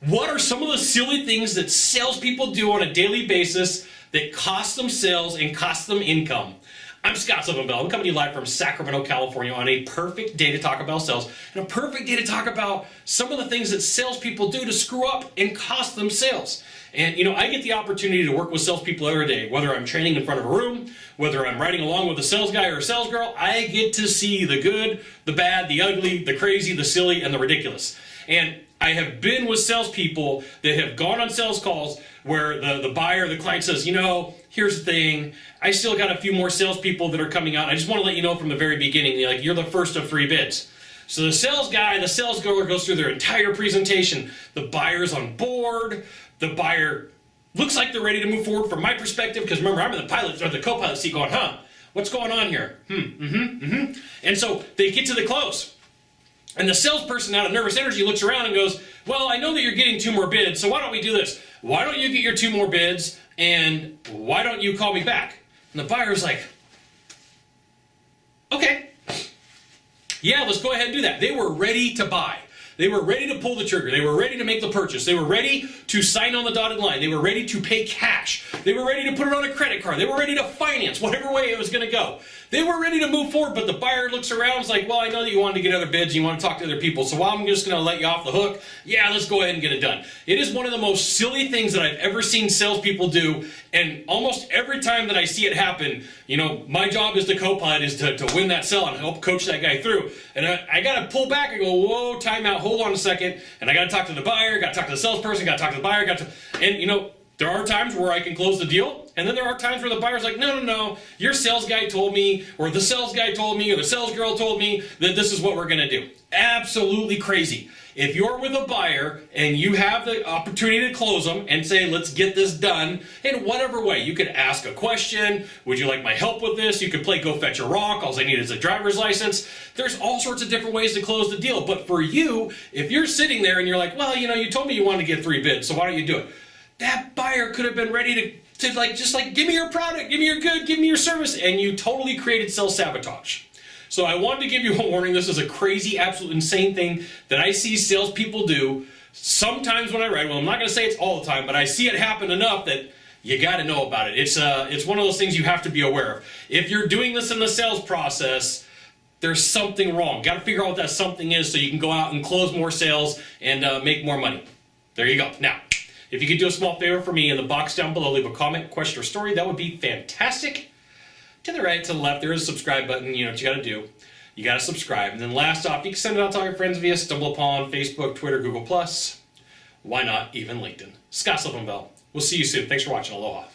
What are some of the silly things that salespeople do on a daily basis that cost them sales and cost them income? I'm Sylvan Bell. I'm coming to you live from Sacramento, California on a perfect day to talk about sales and a perfect day to talk about some of the things that salespeople do to screw up and cost them sales. And, I get the opportunity to work with salespeople every day, whether I'm training in front of a room, whether I'm riding along with a sales guy or a sales girl. I get to see the good, the bad, the ugly, the crazy, the silly, and the ridiculous. And I have been with salespeople that have gone on sales calls where the buyer, the client says, here's the thing, I still got a few more salespeople that are coming out. I just want to let you know from the very beginning, you're the first of 3 bids. So the sales guy, the sales girl goes through their entire presentation. The buyer's on board. The buyer looks like they're ready to move forward from my perspective, because remember, I'm in the pilot or the co-pilot seat going, what's going on here? And so they get to the close. And the salesperson, out of nervous energy, looks around and goes, well, I know that you're getting 2 more bids, so why don't we do this? Why don't you get your 2 more bids, and why don't you call me back? And the buyer's like, okay, yeah, let's go ahead and do that. They were ready to buy. They were ready to pull the trigger. They were ready to make the purchase. They were ready to sign on the dotted line. They were ready to pay cash. They were ready to put it on a credit card. They were ready to finance, whatever way it was going to go. They were ready to move forward, but the buyer looks around and is like, well, I know that you wanted to get other bids, you want to talk to other people, so I'm just going to let you off the hook. Yeah, let's go ahead and get it done. It is one of the most silly things that I've ever seen salespeople do, and almost every time that I see it happen, my job as the co-pilot is to win that sell and help coach that guy through. And I got to pull back and go, whoa, time out, hold on a second, and I got to talk to the buyer, got to talk to the salesperson, got to talk to the buyer, there are times where I can close the deal, and then there are times where the buyer's like, no, your sales guy told me, or the sales guy told me, or the sales girl told me that this is what we're going to do. Absolutely crazy. If you're with a buyer and you have the opportunity to close them and say, let's get this done in whatever way. You could ask a question. Would you like my help with this? You could play Go Fetch a Rock. All I need is a driver's license. There's all sorts of different ways to close the deal. But for you, if you're sitting there and you're like, well, you told me you wanted to get 3 bids, so why don't you do it? That buyer could have been ready to give me your product, give me your good, give me your service, and you totally created self-sabotage. So I wanted to give you a warning. This is a crazy, absolute insane thing that I see salespeople do sometimes when I write. Well, I'm not going to say it's all the time, but I see it happen enough that you got to know about it. It's one of those things you have to be aware of. If you're doing this in the sales process, there's something wrong. Got to figure out what that something is so you can go out and close more sales and make more money. There you go. Now, if you could do a small favor for me in the box down below, leave a comment, question, or story, that would be fantastic. To the right, to the left, there is a subscribe button. You know what you got to do. You got to subscribe. And then last off, you can send it out to all your friends via StumbleUpon, Facebook, Twitter, Google+. Why not even LinkedIn? Sylvan Bell. We'll see you soon. Thanks for watching. Aloha.